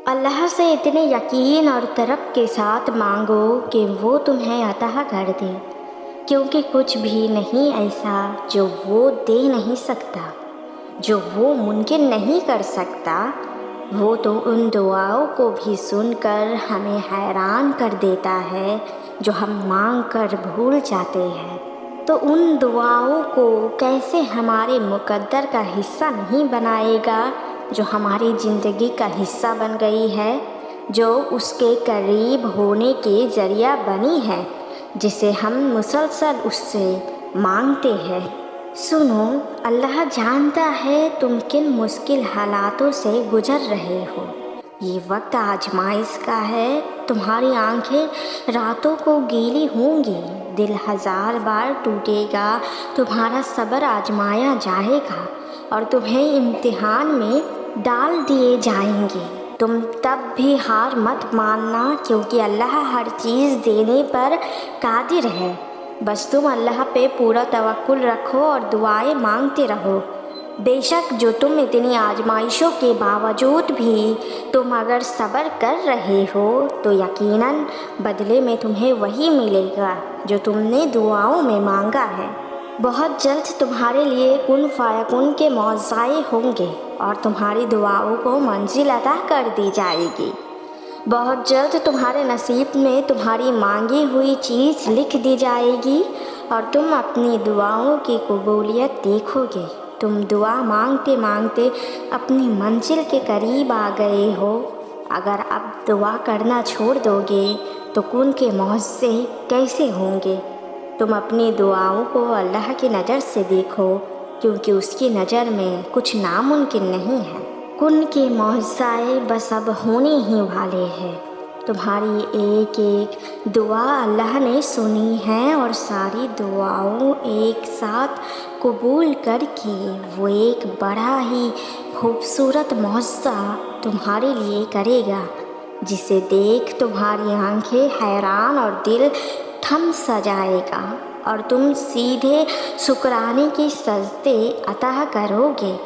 اللہ سے اتنے یقین اور طرب کے ساتھ مانگو کہ وہ تمہیں عطا کر دے، کیونکہ کچھ بھی نہیں ایسا جو وہ دے نہیں سکتا، جو وہ ممکن نہیں کر سکتا۔ وہ تو ان دعاؤں کو بھی سن کر ہمیں حیران کر دیتا ہے جو ہم مانگ کر بھول جاتے ہیں، تو ان دعاؤں کو کیسے ہمارے مقدر کا حصہ نہیں بنائے گا جو ہماری زندگی کا حصہ بن گئی ہے، جو اس کے قریب ہونے کے ذریعہ بنی ہے، جسے ہم مسلسل اس سے مانگتے ہیں۔ سنو، اللہ جانتا ہے تم کن مشکل حالاتوں سے گزر رہے ہو۔ یہ وقت آزمائش کا ہے، تمہاری آنکھیں راتوں کو گیلی ہوں گی، دل ہزار بار ٹوٹے گا، تمہارا صبر آزمایا جائے گا اور تمہیں امتحان میں ڈال دیے جائیں گے۔ تم تب بھی ہار مت ماننا، کیونکہ اللہ ہر چیز دینے پر قادر ہے۔ بس تم اللہ پہ پورا توکل رکھو اور دعائیں مانگتے رہو۔ بے شک جو تم اتنی آزمائشوں کے باوجود بھی تم اگر صبر کر رہے ہو تو یقیناً بدلے میں تمہیں وہی ملے گا جو تم نے دعاؤں میں مانگا ہے۔ بہت جلد تمہارے لیے کن فیکون کے معجزے ہوں گے اور تمہاری دعاؤں کو منزل عطا کر دی جائے گی۔ بہت جلد تمہارے نصیب میں تمہاری مانگی ہوئی چیز لکھ دی جائے گی اور تم اپنی دعاؤں کی قبولیت دیکھو گے۔ تم دعا مانگتے مانگتے اپنی منزل کے قریب آ گئے ہو۔ اگر اب دعا کرنا چھوڑ دو گے تو کن کے معجزے کیسے ہوں گے؟ تم اپنی دعاؤں کو اللہ کی نظر سے دیکھو، کیونکہ اس کی نظر میں کچھ ناممکن نہیں ہے۔ کن کے معجزے بس اب ہونے ہی والے ہیں۔ تمہاری ایک ایک دعا اللہ نے سنی ہے اور ساری دعاؤں ایک ساتھ قبول کر کے وہ ایک بڑا ہی خوبصورت معجزہ تمہارے لیے کرے گا، جسے دیکھ تمہاری آنکھیں حیران اور دل تھم سا جائے گا اور تم سیدھے شکرانے کے سجدے عطا کرو گے،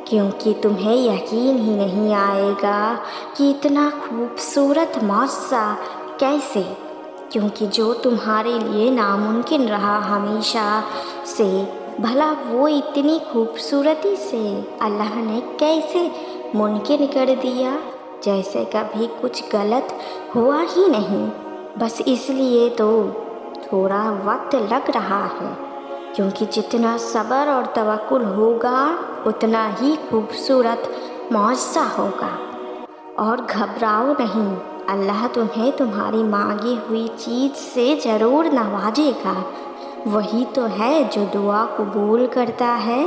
کیونکہ تمہیں یقین ہی نہیں آئے گا کہ اتنا خوبصورت معجزہ کیسے، کیونکہ جو تمہارے لیے ناممکن رہا ہمیشہ سے، بھلا وہ اتنی خوبصورتی سے اللہ نے کیسے ممکن کر دیا، جیسے کبھی کچھ غلط ہوا ہی نہیں۔ بس اس لیے تو تھوڑا وقت لگ رہا ہے، کیونکہ جتنا صبر اور توکل ہوگا اتنا ہی خوبصورت معجزہ ہوگا۔ اور گھبراؤ نہیں، اللہ تمہیں تمہاری مانگی ہوئی چیز سے ضرور نوازے گا۔ وہی تو ہے جو دعا قبول کرتا ہے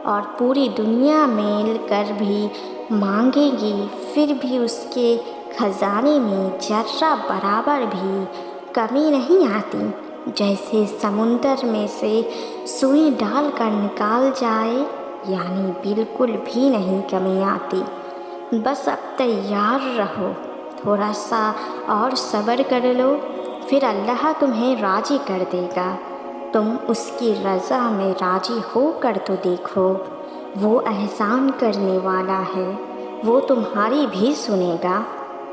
اور پوری دنیا مل کر بھی مانگے گی پھر بھی اس کے خزانے میں ذرہ برابر بھی کمی نہیں آتی۔ جیسے سمندر میں سے سوئی ڈال کر نکال جائے، یعنی بالکل بھی نہیں کمی آتی۔ بس اب تیار رہو، تھوڑا سا اور صبر کر لو، پھر اللہ تمہیں راضی کر دے گا۔ تم اس کی رضا میں راضی ہو کر تو دیکھو، وہ احسان کرنے والا ہے، وہ تمہاری بھی سنے گا۔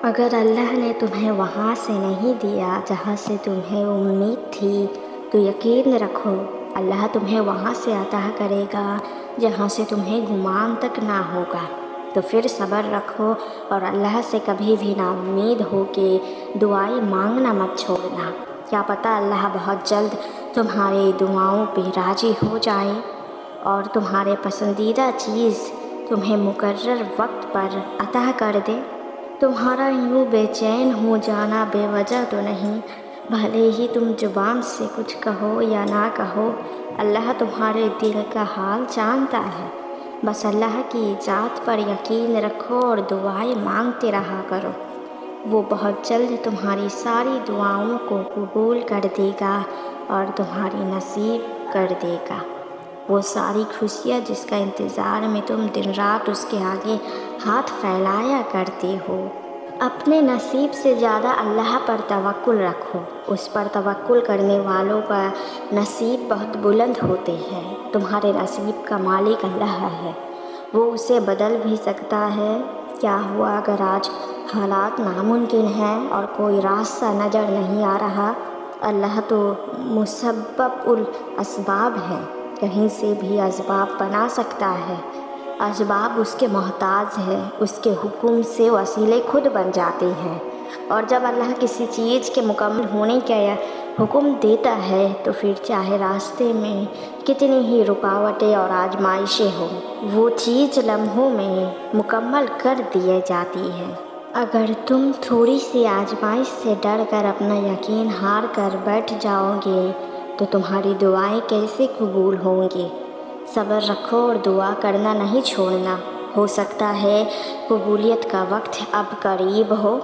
اگر اللہ نے تمہیں وہاں سے نہیں دیا جہاں سے تمہیں امید تھی تو یقین رکھو اللہ تمہیں وہاں سے عطا کرے گا جہاں سے تمہیں گمان تک نہ ہوگا۔ تو پھر صبر رکھو اور اللہ سے کبھی بھی نا امید ہو کے دعائیں مانگنا مت چھوڑنا۔ کیا پتہ اللہ بہت جلد تمہاری دعاؤں پہ راضی ہو جائے اور تمہارے پسندیدہ چیز تمہیں مقرر وقت پر عطا کر دے۔ تمہارا یوں بے چین ہو جانا بے وجہ تو نہیں، بھلے ہی تم زبان سے کچھ کہو یا نہ کہو، اللہ تمہارے دل کا حال جانتا ہے۔ بس اللہ کی ذات پر یقین رکھو اور دعائیں مانگتے رہا کرو، وہ بہت جلد تمہاری ساری دعاؤں کو قبول کر دے گا اور تمہاری نصیب کر دے گا وہ ساری خوشیاں جس کا انتظار میں تم دن رات اس کے آگے ہاتھ پھیلایا کرتے ہو۔ اپنے نصیب سے زیادہ اللہ پر توکل رکھو، اس پر توکل کرنے والوں کا نصیب بہت بلند ہوتے ہیں۔ تمہارے نصیب کا مالک اللہ ہے، وہ اسے بدل بھی سکتا ہے۔ کیا ہوا اگر آج حالات ناممکن ہیں اور کوئی راستہ نظر نہیں آ رہا، اللہ تو مسبب الاسباب ہے، کہیں سے بھی اسباب بنا سکتا ہے۔ اسباب اس کے محتاج ہے، اس کے حکم سے وسیلے خود بن جاتے ہیں، اور جب اللہ کسی چیز کے مکمل ہونے کا حکم دیتا ہے تو پھر چاہے راستے میں کتنی ہی رکاوٹیں اور آزمائشیں ہوں، وہ چیز لمحوں میں مکمل کر دی جاتی ہے۔ اگر تم تھوڑی سی آزمائش سے ڈر کر اپنا یقین ہار کر بیٹھ جاؤ گے تو تمہاری دعائیں کیسے قبول ہوں گی؟ صبر رکھو اور دعا کرنا نہیں چھوڑنا، ہو سکتا ہے قبولیت کا وقت اب قریب ہو۔